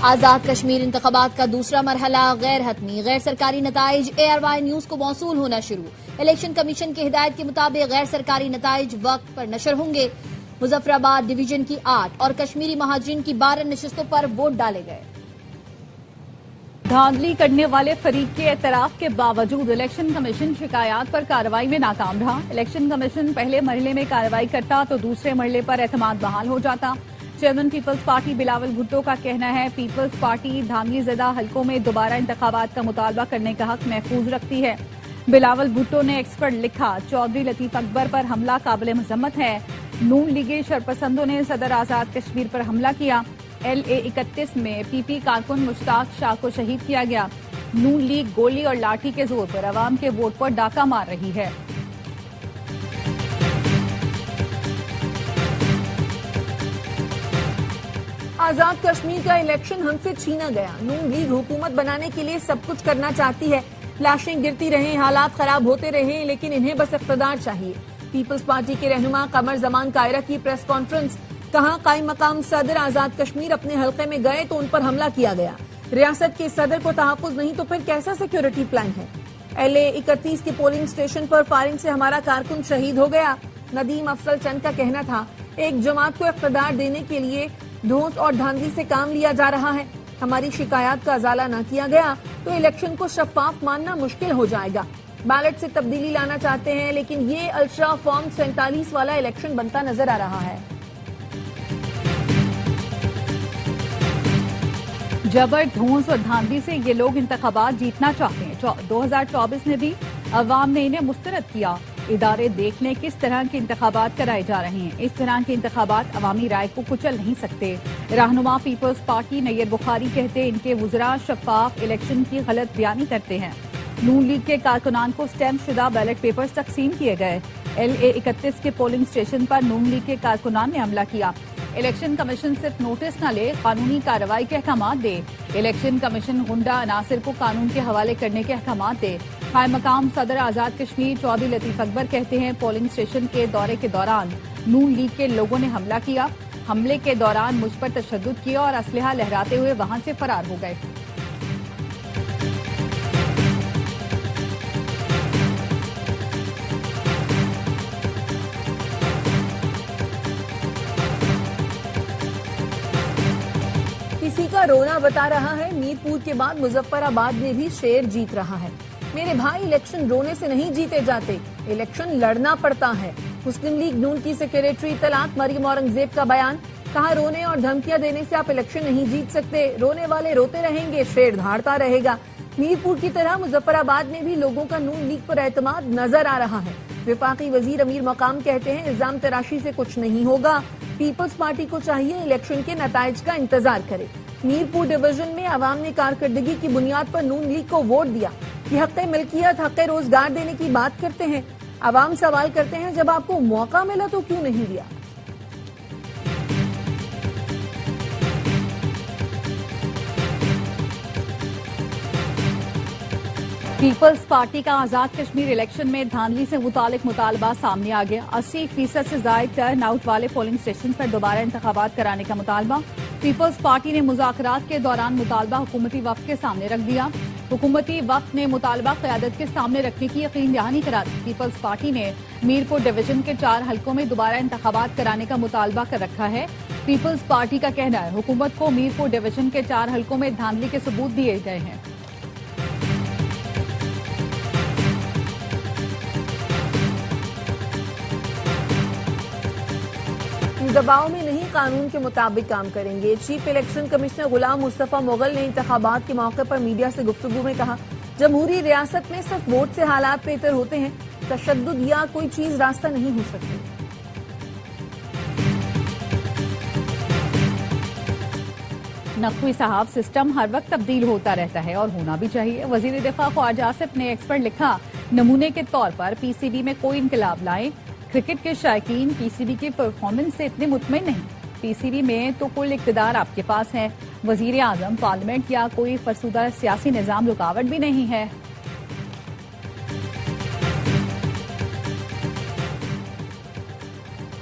آزاد کشمیر انتخابات کا دوسرا مرحلہ غیر حتمی، غیر سرکاری نتائج ARY نیوز کو موصول ہونا شروع۔ الیکشن کمیشن کی ہدایت کے مطابق غیر سرکاری نتائج وقت پر نشر ہوں گے۔ مظفر آباد ڈویژن کی 8 اور کشمیری مہاجرین کی 12 نشستوں پر ووٹ ڈالے گئے۔ دھاندلی کرنے والے فریق کے اعتراف کے باوجود الیکشن کمیشن شکایات پر کارروائی میں ناکام رہا۔ الیکشن کمیشن پہلے مرحلے میں کارروائی کرتا تو دوسرے مرحلے پر اعتماد بحال ہو جاتا۔ Chairman Peoples Party Bilawal Bhutto کا کہنا ہے پیپلز پارٹی دھاندلی زدہ حلقوں میں دوبارہ انتخابات کا مطالبہ کرنے کا حق محفوظ رکھتی ہے۔ بلاول بھٹو نے ایکس پر لکھا چودھری لطیف اکبر پر حملہ قابل مذمت ہے۔ نون لیگی شرپسندوں نے صدر آزاد کشمیر پر حملہ کیا۔ LA 31 میں PP کارکن مشتاق شاہ کو شہید کیا گیا۔ نون لیگ گولی اور لاٹھی کے زور پر عوام کے ووٹ پر ڈاکہ مار رہی ہے۔ آزاد کشمیر کا الیکشن ہم سے چھینا گیا۔ نون لیگ حکومت بنانے کے لیے سب کچھ کرنا چاہتی ہے، لاشیں گرتی رہیں، حالات خراب ہوتے رہیں، لیکن انہیں بس اقتدار چاہیے۔ پیپلز پارٹی کے رہنما قمر زمان قاہرہ کی پریس کانفرنس، کہاں قائم مقام صدر آزاد کشمیر اپنے حلقے میں گئے تو ان پر حملہ کیا گیا۔ ریاست کے صدر کو تحفظ نہیں تو پھر کیسا سیکیورٹی پلان ہے؟ LA 31 کے پولنگ سٹیشن پر فائرنگ سے ہمارا کارکن شہید ہو گیا۔ ندیم افضل چند کا کہنا تھا ایک جماعت کو اقتدار دینے کے لیے دھونس اور دھاندلی سے کام لیا جا رہا ہے۔ ہماری شکایات کا ازالہ نہ کیا گیا تو الیکشن کو شفاف ماننا مشکل ہو جائے گا۔ بیلٹ سے تبدیلی لانا چاہتے ہیں لیکن یہ الٹرا فارم 47 والا الیکشن بنتا نظر آ رہا ہے۔ جبر دھونس اور دھاندلی سے یہ لوگ انتخابات جیتنا چاہتے ہیں۔ 2024 میں بھی عوام نے انہیں مسترد کیا۔ ادارے دیکھ لیں کس طرح کے انتخابات کرائے جا رہے ہیں۔ اس طرح کے انتخابات عوامی رائے کو کچل نہیں سکتے۔ رہنما پیپلز پارٹی نیر بخاری کہتے ان کے وزراء شفاف الیکشن کی غلط بیانی کرتے ہیں۔ نون لیگ کے کارکنان کو سٹیمپ شدہ بیلٹ پیپرز تقسیم کیے گئے۔ LA 31 کے پولنگ سٹیشن پر نون لیگ کے کارکنان نے حملہ کیا۔ الیکشن کمیشن صرف نوٹس نہ لے، قانونی کارروائی کے احکامات دے۔ الیکشن کمیشن غنڈہ عناصر کو قانون کے حوالے کرنے کے احکامات دے۔ قائم مقام صدر آزاد کشمیر چودھری لطیف اکبر کہتے ہیں پولنگ سٹیشن کے دورے کے دوران نون لیگ کے لوگوں نے حملہ کیا۔ حملے کے دوران مجھ پر تشدد کیا اور اسلحہ لہراتے ہوئے وہاں سے فرار ہو گئے۔ کسی کا رونا بتا رہا ہے میر پور کے بعد مظفر آباد میں بھی شیر جیت رہا ہے۔ میرے بھائی الیکشن رونے سے نہیں جیتے جاتے، الیکشن لڑنا پڑتا ہے۔ مسلم لیگ نون کی سیکریٹری اطلاعات مریم اورنگزیب کا بیان، کہا رونے اور دھمکیاں دینے سے آپ الیکشن نہیں جیت سکتے، رونے والے روتے رہیں گے، شیر دھاڑتا رہے گا۔ میر پور کی طرح مظفر آباد میں بھی لوگوں کا نون لیگ پر اعتماد نظر آ رہا ہے۔ وفاقی وزیر امیر مقام کہتے ہیں الزام تراشی سے کچھ نہیں ہوگا، پیپلز پارٹی کو چاہیے الیکشن کے نتائج کا انتظار کرے۔ میر پور ڈویژن میں عوام نے کارکردگی کی بنیاد پر نون لیگ کو ووٹ دیا۔ یہ حق ملکیت، حق روزگار دینے کی بات کرتے ہیں۔ عوام سوال کرتے ہیں جب آپ کو موقع ملا تو کیوں نہیں دیا؟ پیپلز پارٹی کا آزاد کشمیر الیکشن میں دھاندلی سے متعلق مطالبہ سامنے آ گیا۔ 80% سے زائد ٹرن آؤٹ والے پولنگ سٹیشن پر دوبارہ انتخابات کرانے کا مطالبہ۔ پیپلز پارٹی نے مذاکرات کے دوران مطالبہ حکومتی وفد کے سامنے رکھ دیا۔ حکومتی وفد نے مطالبہ قیادت کے سامنے رکھنے کی یقین دہانی کرا دی۔ پیپلز پارٹی نے میر پور ڈویژن کے 4 حلقوں میں دوبارہ انتخابات کرانے کا مطالبہ کر رکھا ہے۔ پیپلز پارٹی کا کہنا ہے حکومت کو میر پور ڈویژن کے 4 حلقوں میں دھاندلی کے ثبوت دیے گئے ہیں۔ دباؤ میں نہیں، قانون کے مطابق کام کریں گے۔ Chief election commissioner Ghulam Mustafa Mughal نے انتخابات کے موقع پر میڈیا سے گفتگو میں کہا جمہوری ریاست میں صرف ووٹ سے حالات بہتر ہوتے ہیں، تشدد یا کوئی چیز راستہ نہیں ہو سکتی۔ نقوی صاحب سسٹم ہر وقت تبدیل ہوتا رہتا ہے اور ہونا بھی چاہیے۔ وزیر دفاع خواجہ آصف نے ایکس پر لکھا نمونے کے طور پر PCB میں کوئی انقلاب لائیں۔ کرکٹ کے شائقین PCB کی پرفارمنس سے اتنے مطمئن نہیں۔ PCB میں تو کل اقتدار آپ کے پاس ہے، وزیر اعظم، پارلیمنٹ یا کوئی فرسودہ سیاسی نظام رکاوٹ بھی نہیں ہے۔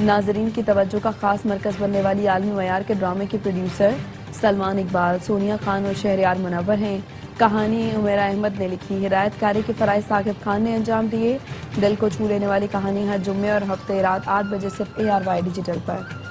ناظرین کی توجہ کا خاص مرکز بننے والی عالمی معیار کے ڈرامے کے پروڈیوسر سلمان اقبال، سونیا خان اور شہریار منور ہیں۔ کہانی عمیرہ احمد نے لکھی، ہدایت کاری کے فرائض ثاقب خان نے انجام دیے۔ دل کو چھو لینے والی کہانی ہر جمعے اور ہفتے رات 8 بجے صرف ARY ڈیجیٹل پر۔